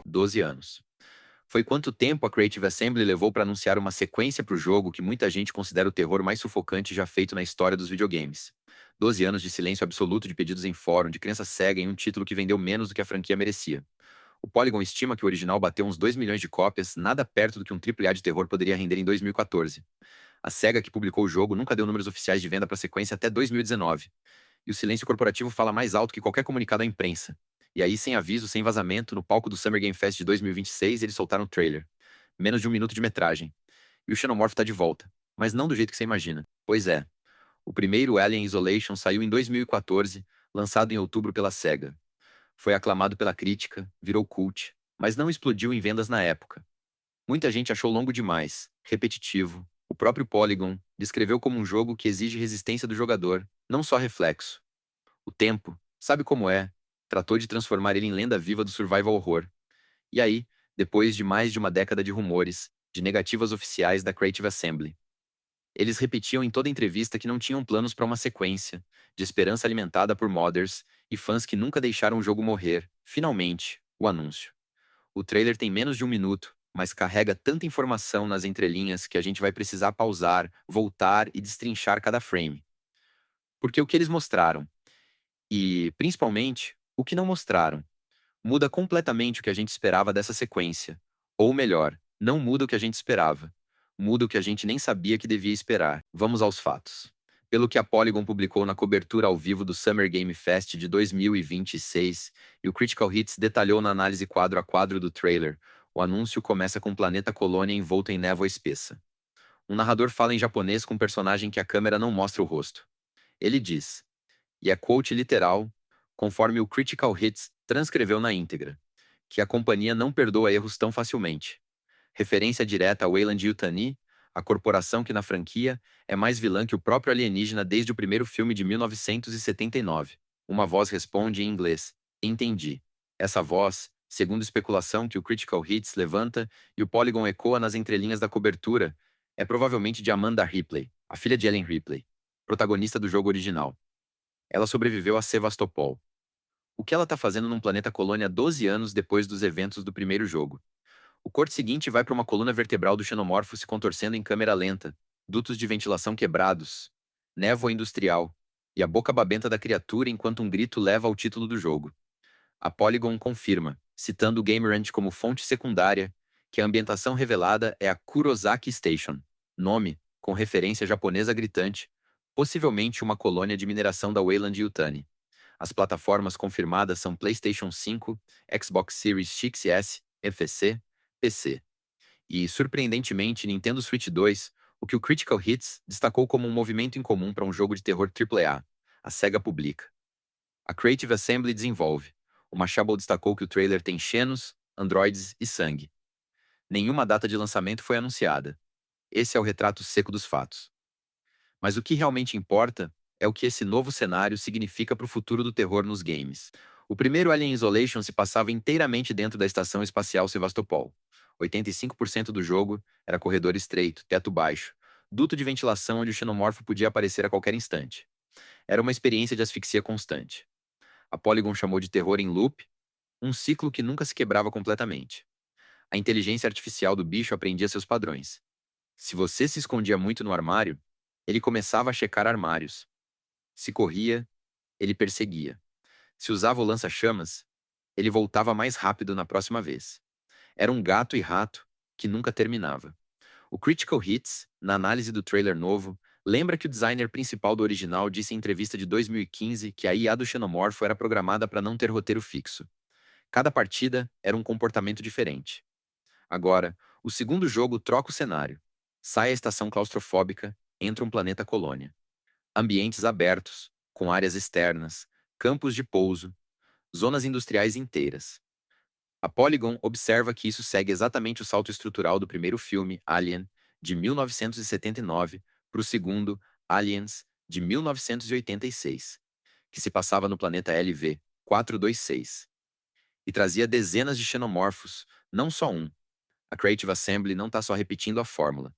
12 anos. Foi quanto tempo a Creative Assembly levou para anunciar uma sequência para o jogo que muita gente considera o terror mais sufocante já feito na história dos videogames. 12 anos de silêncio absoluto de pedidos em fórum, de crença cega em um título que vendeu menos do que a franquia merecia. O Polygon estima que o original bateu uns 2 milhões de cópias, nada perto do que um AAA de terror poderia render em 2014. A SEGA, que publicou o jogo, nunca deu números oficiais de venda para a sequência até 2019. E o silêncio corporativo fala mais alto que qualquer comunicado à imprensa. E aí, sem aviso, sem vazamento, no palco do Summer Game Fest de 2026, eles soltaram o trailer. Menos de um minuto de metragem. E o Xenomorph tá de volta. Mas não do jeito que você imagina. Pois é. O primeiro Alien Isolation saiu em 2014, lançado em outubro pela SEGA. Foi aclamado pela crítica, virou cult, mas não explodiu em vendas na época. Muita gente achou longo demais, repetitivo. O próprio Polygon descreveu como um jogo que exige resistência do jogador, não só reflexo. O tempo, sabe como é, tratou de transformar ele em lenda viva do survival horror. E aí, depois de mais de uma década de rumores, de negativas oficiais da Creative Assembly, eles repetiam em toda entrevista que não tinham planos para uma sequência, de esperança alimentada por modders e fãs que nunca deixaram o jogo morrer. Finalmente, o anúncio. O trailer tem menos de um minuto, mas carrega tanta informação nas entrelinhas que a gente vai precisar pausar, voltar e destrinchar cada frame. Porque o que eles mostraram, e, principalmente, o que não mostraram, muda completamente o que a gente esperava dessa sequência. Ou melhor, não muda o que a gente esperava. Muda o que a gente nem sabia que devia esperar. Vamos aos fatos. Pelo que a Polygon publicou na cobertura ao vivo do Summer Game Fest de 2026, e o Critical Hits detalhou na análise quadro a quadro do trailer, o anúncio começa com um planeta colônia envolto em névoa espessa. Um narrador fala em japonês com um personagem que a câmera não mostra o rosto. Ele diz, e é quote literal, conforme o Critical Hits transcreveu na íntegra, que a companhia não perdoa erros tão facilmente. Referência direta a Weyland Yutani, a corporação que na franquia é mais vilã que o próprio alienígena desde o primeiro filme de 1979. Uma voz responde em inglês, entendi. Essa voz, segundo especulação que o Critical Hits levanta e o Polygon ecoa nas entrelinhas da cobertura, é provavelmente de Amanda Ripley, a filha de Ellen Ripley, protagonista do jogo original. Ela sobreviveu a Sevastopol. O que ela tá fazendo num planeta colônia 12 anos depois dos eventos do primeiro jogo? O corte seguinte vai para uma coluna vertebral do xenomorfo se contorcendo em câmera lenta, dutos de ventilação quebrados, névoa industrial, e a boca babenta da criatura enquanto um grito leva ao título do jogo. A Polygon confirma, citando o GameRant como fonte secundária, que a ambientação revelada é a Kurosaki Station, nome, com referência japonesa gritante, possivelmente uma colônia de mineração da Weyland Yutani. As plataformas confirmadas são PlayStation 5, Xbox Series X e S, FC, PC. E, surpreendentemente, Nintendo Switch 2, o que o Critical Hits destacou como um movimento incomum para um jogo de terror AAA. A SEGA publica. A Creative Assembly desenvolve. O Mashable destacou que o trailer tem xenos, androides e sangue. Nenhuma data de lançamento foi anunciada. Esse é o retrato seco dos fatos. Mas o que realmente importa é o que esse novo cenário significa para o futuro do terror nos games. O primeiro Alien Isolation se passava inteiramente dentro da Estação Espacial Sevastopol. 85% do jogo era corredor estreito, teto baixo, duto de ventilação onde o xenomorfo podia aparecer a qualquer instante. Era uma experiência de asfixia constante. A Polygon chamou de terror em loop, um ciclo que nunca se quebrava completamente. A inteligência artificial do bicho aprendia seus padrões. Se você se escondia muito no armário, ele começava a checar armários. Se corria, ele perseguia. Se usava o lança-chamas, ele voltava mais rápido na próxima vez. Era um gato e rato que nunca terminava. O Critical Hits, na análise do trailer novo, lembra que o designer principal do original disse em entrevista de 2015 que a IA do Xenomorfo era programada para não ter roteiro fixo. Cada partida era um comportamento diferente. Agora, o segundo jogo troca o cenário. Sai a estação claustrofóbica, entra um planeta colônia. Ambientes abertos, com áreas externas, campos de pouso, zonas industriais inteiras. A Polygon observa que isso segue exatamente o salto estrutural do primeiro filme, Alien, de 1979, para o segundo, Aliens, de 1986, que se passava no planeta LV-426, e trazia dezenas de xenomorfos, não só um. A Creative Assembly não está só repetindo a fórmula.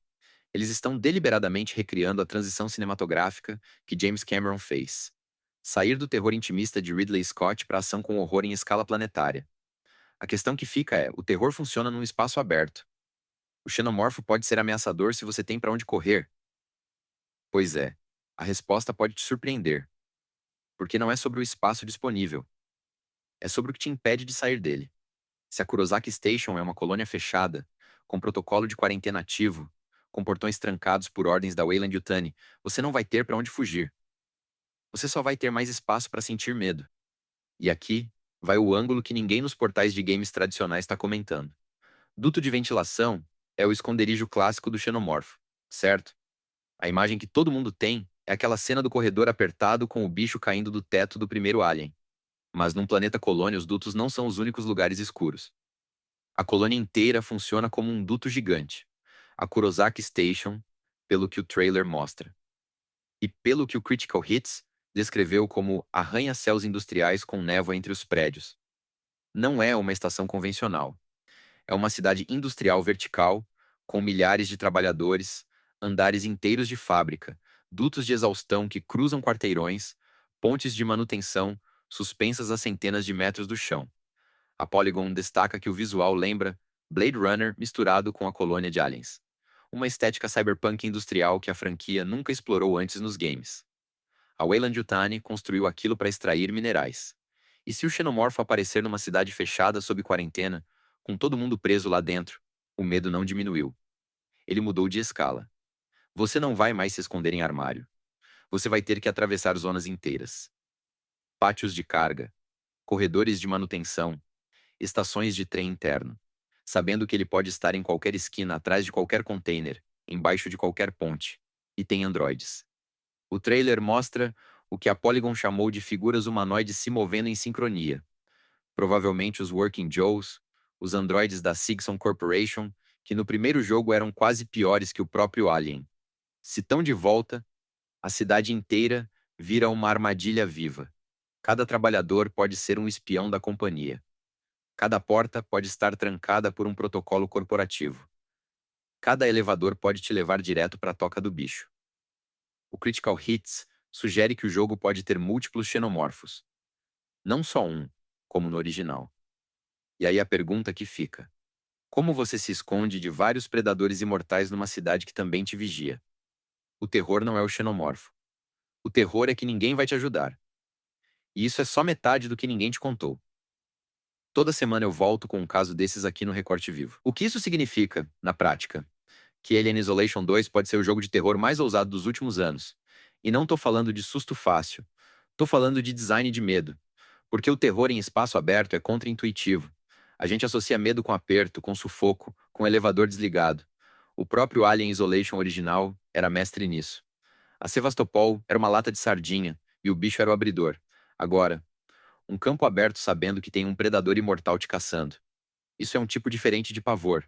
Eles estão deliberadamente recriando a transição cinematográfica que James Cameron fez. Sair do terror intimista de Ridley Scott para ação com horror em escala planetária. A questão que fica é, o terror funciona num espaço aberto. O xenomorfo pode ser ameaçador se você tem para onde correr. Pois é, a resposta pode te surpreender, porque não é sobre o espaço disponível, é sobre o que te impede de sair dele. Se a Kurosaki Station é uma colônia fechada, com protocolo de quarentena ativo, com portões trancados por ordens da Weyland-Yutani, você não vai ter para onde fugir. Você só vai ter mais espaço para sentir medo. E aqui vai o ângulo que ninguém nos portais de games tradicionais está comentando. Duto de ventilação é o esconderijo clássico do xenomorfo, certo? A imagem que todo mundo tem é aquela cena do corredor apertado com o bicho caindo do teto do primeiro Alien. Mas num planeta colônia, os dutos não são os únicos lugares escuros. A colônia inteira funciona como um duto gigante. A Kurosaki Station, pelo que o trailer mostra. E pelo que o Critical Hits descreveu como arranha-céus industriais com névoa entre os prédios. Não é uma estação convencional. É uma cidade industrial vertical, com milhares de trabalhadores, andares inteiros de fábrica, dutos de exaustão que cruzam quarteirões, pontes de manutenção suspensas a centenas de metros do chão. A Polygon destaca que o visual lembra Blade Runner misturado com a colônia de aliens. Uma estética cyberpunk industrial que a franquia nunca explorou antes nos games. A Weyland-Yutani construiu aquilo para extrair minerais. E se o xenomorfo aparecer numa cidade fechada sob quarentena, com todo mundo preso lá dentro, o medo não diminuiu. Ele mudou de escala. Você não vai mais se esconder em armário. Você vai ter que atravessar zonas inteiras. Pátios de carga, corredores de manutenção, estações de trem interno, sabendo que ele pode estar em qualquer esquina atrás de qualquer container, embaixo de qualquer ponte. E tem androides. O trailer mostra o que a Polygon chamou de figuras humanoides se movendo em sincronia. Provavelmente os Working Joes, os androides da Sigson Corporation, que no primeiro jogo eram quase piores que o próprio Alien. Se estão de volta, a cidade inteira vira uma armadilha viva. Cada trabalhador pode ser um espião da companhia. Cada porta pode estar trancada por um protocolo corporativo. Cada elevador pode te levar direto para a toca do bicho. O Critical Hits sugere que o jogo pode ter múltiplos xenomorfos. Não só um, como no original. E aí a pergunta que fica: como você se esconde de vários predadores imortais numa cidade que também te vigia? O terror não é o xenomorfo. O terror é que ninguém vai te ajudar. E isso é só metade do que ninguém te contou. Toda semana eu volto com um caso desses aqui no Recorte Vivo. O que isso significa, na prática? Que Alien Isolation 2 pode ser o jogo de terror mais ousado dos últimos anos. E não tô falando de susto fácil. Tô falando de design de medo. Porque o terror em espaço aberto é contraintuitivo. A gente associa medo com aperto, com sufoco, com elevador desligado. O próprio Alien Isolation original era mestre nisso. A Sevastopol era uma lata de sardinha e o bicho era o abridor. Agora, um campo aberto sabendo que tem um predador imortal te caçando. Isso é um tipo diferente de pavor.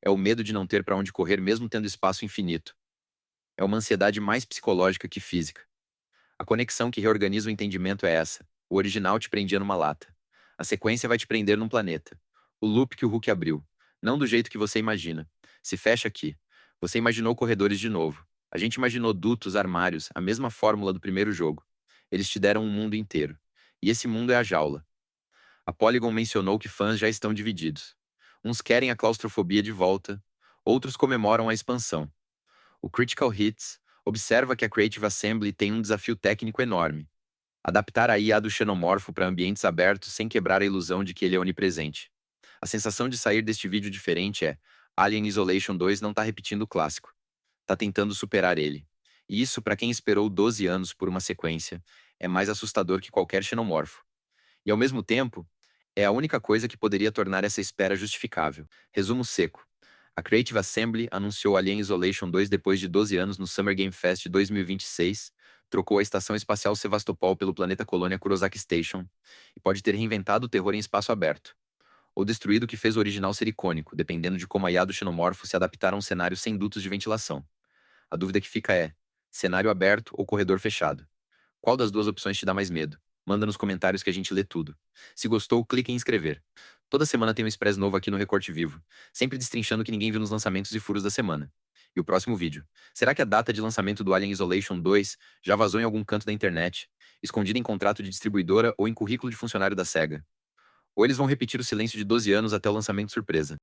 É o medo de não ter para onde correr mesmo tendo espaço infinito. É uma ansiedade mais psicológica que física. A conexão que reorganiza o entendimento é essa. O original te prendia numa lata. A sequência vai te prender num planeta. O loop que o Hulk abriu. Não do jeito que você imagina. Se fecha aqui. Você imaginou corredores de novo. A gente imaginou dutos, armários, a mesma fórmula do primeiro jogo. Eles te deram um mundo inteiro. E esse mundo é a jaula. A Polygon mencionou que fãs já estão divididos. Uns querem a claustrofobia de volta, outros comemoram a expansão. O Critical Hits observa que a Creative Assembly tem um desafio técnico enorme. Adaptar a IA do xenomorfo para ambientes abertos sem quebrar a ilusão de que ele é onipresente. A sensação de sair deste vídeo diferente é: Alien Isolation 2 não está repetindo o clássico. Está tentando superar ele. E isso, para quem esperou 12 anos por uma sequência, é mais assustador que qualquer xenomorfo. E ao mesmo tempo, é a única coisa que poderia tornar essa espera justificável. Resumo seco. A Creative Assembly anunciou Alien Isolation 2 depois de 12 anos no Summer Game Fest de 2026, trocou a Estação Espacial Sevastopol pelo planeta colônia Kurosaki Station, e pode ter reinventado o terror em espaço aberto, ou destruído o que fez o original ser icônico, dependendo de como a IA do xenomorfo se adaptar a um cenário sem dutos de ventilação. A dúvida que fica é: cenário aberto ou corredor fechado? Qual das duas opções te dá mais medo? Manda nos comentários que a gente lê tudo. Se gostou, clique em inscrever. Toda semana tem um Express novo aqui no Recorte Vivo, sempre destrinchando o que ninguém viu nos lançamentos e furos da semana. E o próximo vídeo. Será que a data de lançamento do Alien Isolation 2 já vazou em algum canto da internet, escondida em contrato de distribuidora ou em currículo de funcionário da SEGA? ou eles vão repetir o silêncio de 12 anos até o lançamento surpresa.